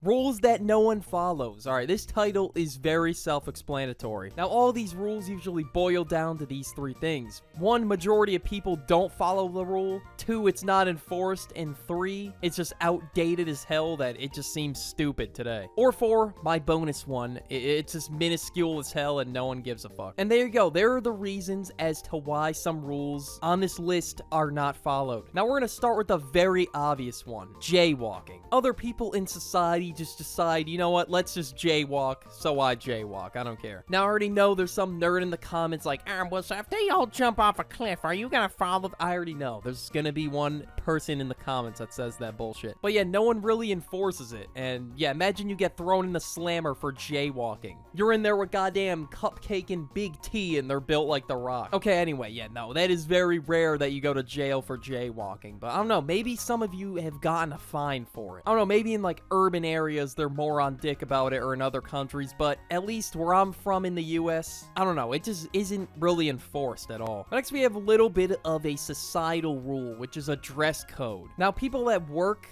Rules that no one follows. All right, this title is very self-explanatory. Now, all these rules usually boil down to these three things. 1, majority of people don't follow the rule. 2, it's not enforced. And 3, it's just outdated as hell that it just seems stupid today. Or 4, my bonus one, it's just minuscule as hell and no one gives a fuck. And there you go. There are the reasons as to why some rules on this list are not followed. Now, we're going to start with the very obvious one, jaywalking. Other people in society just decide, you know what, let's just jaywalk, so I jaywalk. I don't care. Now, I already know there's some nerd in the comments like, well, so if they all jump off a cliff, are you gonna follow? I already know. There's gonna be one person in the comments that says that bullshit. But yeah, no one really enforces it. And yeah, imagine you get thrown in the slammer for jaywalking. You're in there with goddamn Cupcake and Big T, and they're built like The Rock. Okay, anyway, yeah, no, that is very rare that you go to jail for jaywalking. But I don't know, maybe some of you have gotten a fine for it. I don't know, maybe in like urban areas, they're more on dick about it, or in other countries, but at least where I'm from in the US, I don't know, it just isn't really enforced at all. Next, we have a little bit of a societal rule, which is a dress code. Now, people that work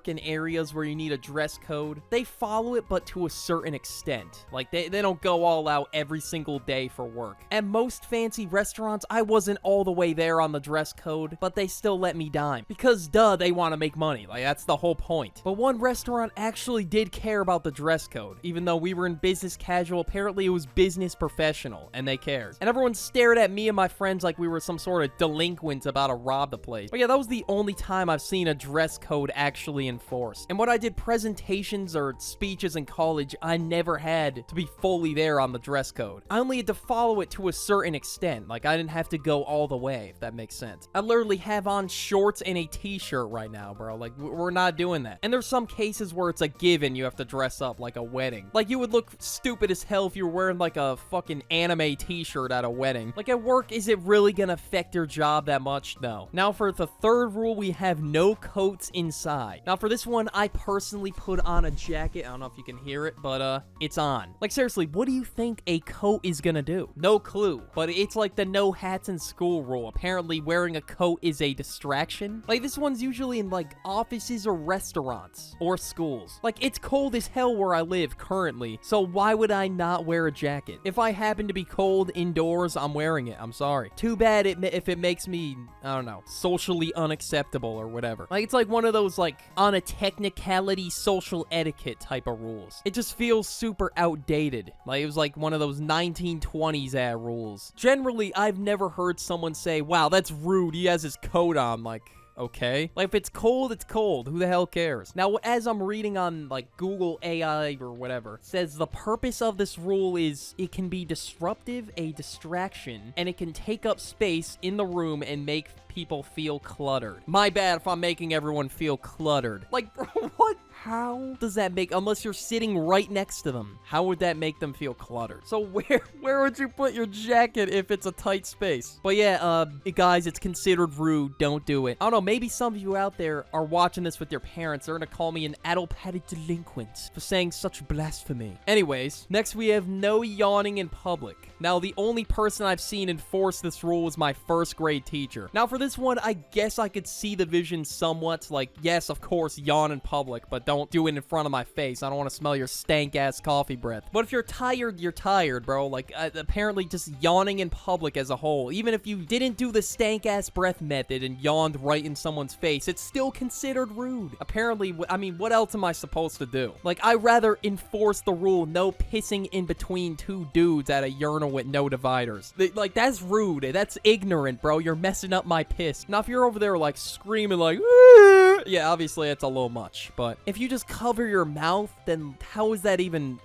in areas where you need a dress code, they follow it, but to a certain extent. Like, they don't go all out every single day for work. At most fancy restaurants, I wasn't all the way there on the dress code, but they still let me dine. Because, duh, they want to make money. Like, that's the whole point. But one restaurant actually did care about the dress code. Even though we were in business casual, apparently it was business professional, and they cared. And everyone stared at me and my friends like we were some sort of delinquents about to rob the place. But yeah, that was the only time I've seen a dress code actually enforced. And when I did presentations or speeches in college, I never had to be fully there on the dress code. I only had to follow it to a certain extent. Like, I didn't have to go all the way, if that makes sense. I literally have on shorts and a t-shirt right now, bro. Like, we're not doing that. And there's some cases where it's a given you have to dress up like a wedding. Like, you would look stupid as hell if you were wearing like a fucking anime t-shirt at a wedding. Like, at work, is it really gonna affect your job that much? No. Now, for the third rule, we have no coats inside. Now, for this one, I personally put on a jacket. I don't know if you can hear it, but it's on. Like, seriously, what do you think a coat is gonna do? No clue. But it's like the no hats in school rule. Apparently, wearing a coat is a distraction. Like, this one's usually in like offices or restaurants or schools. Like, it's cold as hell where I live currently, so why would I not wear a jacket? If I happen to be cold indoors, I'm wearing it. I'm sorry. Too bad if it makes me, I don't know, socially unacceptable or whatever. Like, it's like one of those, like, on a technicality social etiquette type of rules. It just feels super outdated. Like, it was like one of those 1920s rules. Generally, I've never heard someone say, wow, that's rude, he has his coat on. Like, okay. Like, if it's cold, it's cold. Who the hell cares? Now, as I'm reading on, like, Google AI or whatever, it says the purpose of this rule is it can be disruptive, a distraction, and it can take up space in the room and make people feel cluttered. My bad if I'm making everyone feel cluttered. Like, bro, what? How does that make, unless you're sitting right next to them, how would that make them feel cluttered? So where would you put your jacket if it's a tight space? But yeah, guys, it's considered rude. Don't do it. I don't know, maybe some of you out there are watching this with your parents. They're gonna call me an adult-padded delinquent for saying such blasphemy. Anyways, next we have no yawning in public. Now, the only person I've seen enforce this rule was my first grade teacher. Now, for this one, I guess I could see the vision somewhat. Like, yes, of course, yawn in public, but don't do it in front of my face. I don't want to smell your stank-ass coffee breath. But if you're tired, you're tired, bro. Like, apparently just yawning in public as a whole, even if you didn't do the stank-ass breath method and yawned right in someone's face, it's still considered rude. Apparently, I mean, what else am I supposed to do? Like, I'd rather enforce the rule, no pissing in between two dudes at a urinal with no dividers. Like, that's rude. That's ignorant, bro. You're messing up my piss. Now, if you're over there, like, screaming like, "Aah!" Yeah, obviously it's a little much, but if you just cover your mouth, then how is that even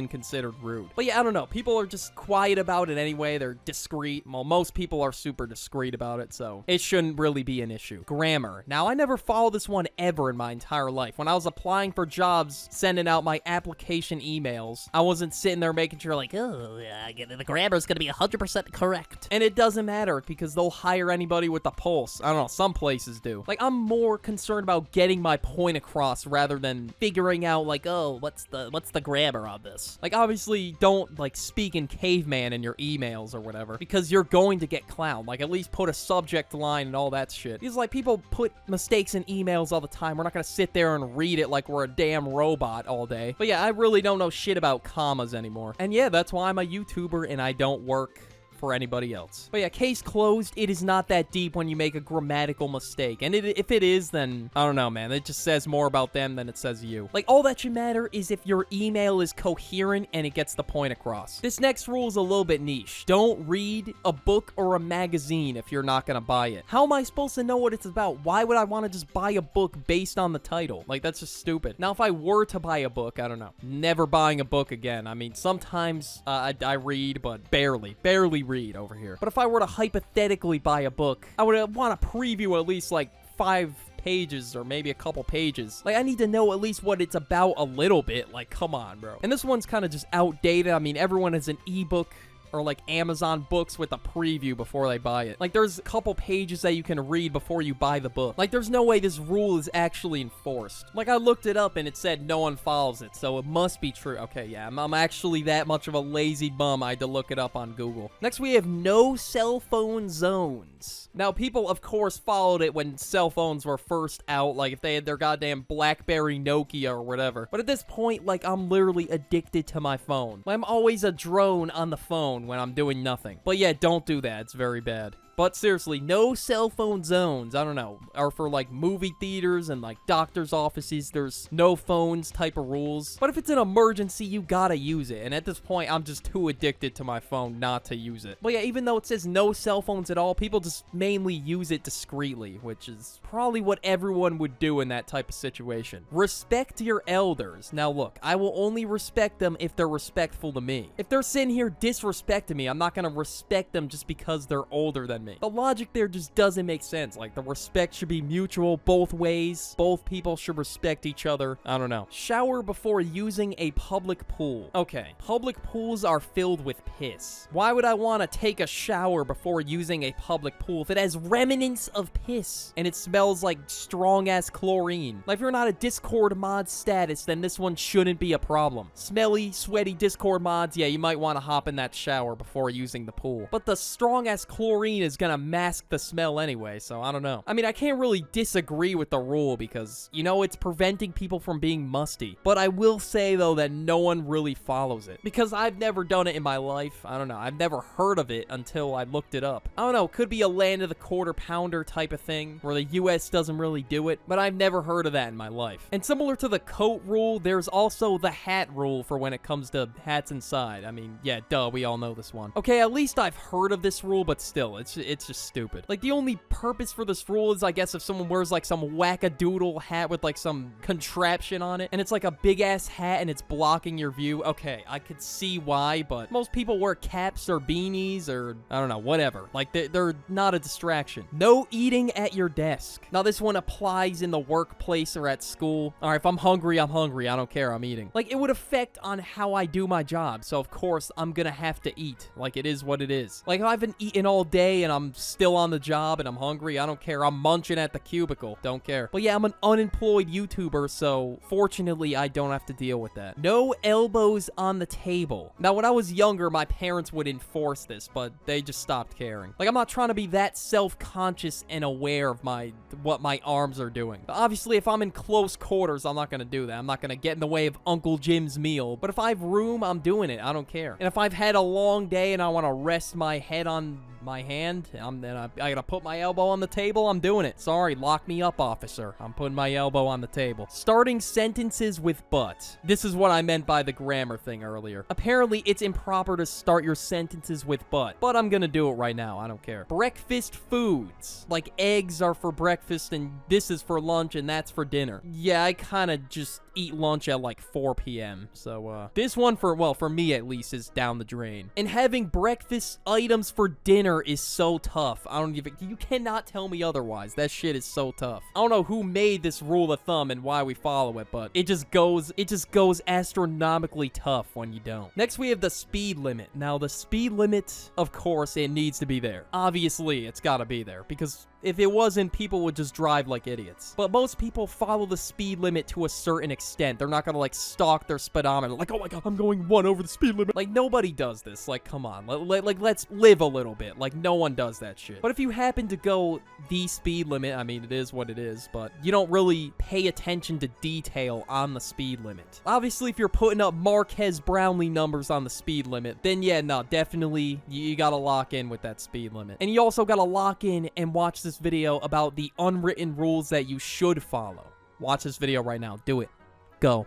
considered rude? But yeah, I don't know. People are just quiet about it anyway. They're discreet. Well, most people are super discreet about it, so it shouldn't really be an issue. Grammar. Now, I never followed this one ever in my entire life. When I was applying for jobs, sending out my application emails, I wasn't sitting there making sure like, oh, the grammar is going to be 100% correct. And it doesn't matter because they'll hire anybody with a pulse. I don't know. Some places do. Like, I'm more concerned concerned about getting my point across rather than figuring out, like, oh, what's the grammar on this? Like, obviously, don't, like, speak in caveman in your emails or whatever, because you're going to get clowned. Like, at least put a subject line and all that shit. Because, like, people put mistakes in emails all the time. We're not gonna sit there and read it like we're a damn robot all day. But yeah, I really don't know shit about commas anymore. And yeah, that's why I'm a YouTuber and I don't work for anybody else. But yeah, case closed. It is not that deep when you make a grammatical mistake. And if it is, then I don't know, man. It just says more about them than it says you. Like, all that should matter is if your email is coherent and it gets the point across. This next rule is a little bit niche. Don't read a book or a magazine if you're not gonna buy it. How am I supposed to know what it's about? Why would I want to just buy a book based on the title? Like, that's just stupid. Now, if I were to buy a book, I don't know. Never buying a book again. I mean, sometimes I read, but barely read over here. But if I were to hypothetically buy a book, I would want to preview at least like 5 pages or maybe a couple pages. Like, I need to know at least what it's about a little bit. Like, come on, bro. And this one's kind of just outdated. I mean, everyone has an ebook or like Amazon books with a preview before they buy it. Like, there's a couple pages that you can read before you buy the book. Like, there's no way this rule is actually enforced. Like, I looked it up and it said no one follows it, so it must be true. Okay, yeah, I'm actually that much of a lazy bum. I had to look it up on Google. Next, we have no cell phone zones. Now, people, of course, followed it when cell phones were first out, like if they had their goddamn BlackBerry, Nokia, or whatever. But at this point, like, I'm literally addicted to my phone. I'm always a drone on the phone when I'm doing nothing. But yeah, don't do that. It's very bad. But seriously, no cell phone zones, I don't know, are for like movie theaters and like doctor's offices. There's no phones type of rules. But if it's an emergency, you gotta use it. And at this point, I'm just too addicted to my phone not to use it. But yeah, even though it says no cell phones at all, people just mainly use it discreetly, which is probably what everyone would do in that type of situation. Respect your elders. Now look, I will only respect them if they're respectful to me. If they're sitting here disrespecting me, I'm not gonna respect them just because they're older than me. The logic there just doesn't make sense. Like, the respect should be mutual both ways. Both people should respect each other. I don't know. Shower before using a public pool. Okay, public pools are filled with piss. Why would I want to take a shower before using a public pool if it has remnants of piss and it smells like strong-ass chlorine? Like, if you're not a Discord mod status, then this one shouldn't be a problem. Smelly, sweaty Discord mods, yeah, you might want to hop in that shower before using the pool. But the strong-ass chlorine is gonna mask the smell anyway, so I don't know. I mean, I can't really disagree with the rule because, you know, it's preventing people from being musty. But I will say, though, that no one really follows it because I've never done it in my life. I don't know. I've never heard of it until I looked it up. I don't know. Could be a land of the quarter pounder type of thing where the US doesn't really do it, but I've never heard of that in my life. And similar to the coat rule, there's also the hat rule for when it comes to hats inside. I mean, yeah, duh, we all know this one. Okay, at least I've heard of this rule, but still, it's just stupid. Like, the only purpose for this rule is, I guess, if someone wears like some wackadoodle hat with like some contraption on it, and it's like a big ass hat and it's blocking your view. Okay, I could see why, but most people wear caps or beanies or I don't know, whatever. Like, they're not a distraction. No eating at your desk. Now, this one applies in the workplace or at school. All right, if I'm hungry, I'm hungry. I don't care. I'm eating. Like, it would affect on how I do my job. So, of course, I'm gonna have to eat. Like, it is what it is. Like, if I haven't eaten all day and I'm still on the job and I'm hungry, I don't care. I'm munching at the cubicle. Don't care. But yeah, I'm an unemployed YouTuber, so fortunately, I don't have to deal with that. No elbows on the table. Now, when I was younger, my parents would enforce this, but they just stopped caring. Like, I'm not trying to be that self-conscious and aware of what my arms are doing. But obviously, if I'm in close quarters, I'm not gonna do that. I'm not gonna get in the way of Uncle Jim's meal. But if I have room, I'm doing it. I don't care. And if I've had a long day and I want to rest my head on my hand, I gotta put my elbow on the table, I'm doing it. Sorry, lock me up, officer. I'm putting my elbow on the table. Starting sentences with but. This is what I meant by the grammar thing earlier. Apparently, it's improper to start your sentences with but I'm gonna do it right now. I don't care. Breakfast foods. Like, eggs are for breakfast, and this is for lunch, and that's for dinner. Yeah, I kind of just eat lunch at like 4 p.m. So, this one for me at least, is down the drain. And having breakfast items for dinner is so tough. You cannot tell me otherwise. That shit is so tough. I don't know who made this rule of thumb and why we follow it, but it just goes astronomically tough when you don't. Next, we have the speed limit. Now, the speed limit, of course, it needs to be there. Obviously, it's gotta be there because If it wasn't, people would just drive like idiots. But most people follow the speed limit to a certain extent. They're not gonna, like, stalk their speedometer. Like, oh my god, I'm going 1 over the speed limit. Like, nobody does this. Like, come on. Like, let's live a little bit. Like, no one does that shit. But if you happen to go the speed limit, I mean, it is what it is, but you don't really pay attention to detail on the speed limit. Obviously, if you're putting up Marquez Brownlee numbers on the speed limit, then yeah, no, definitely you gotta lock in with that speed limit. And you also gotta lock in and watch this video about the unwritten rules that you should follow. Watch this video right now. Do it. Go.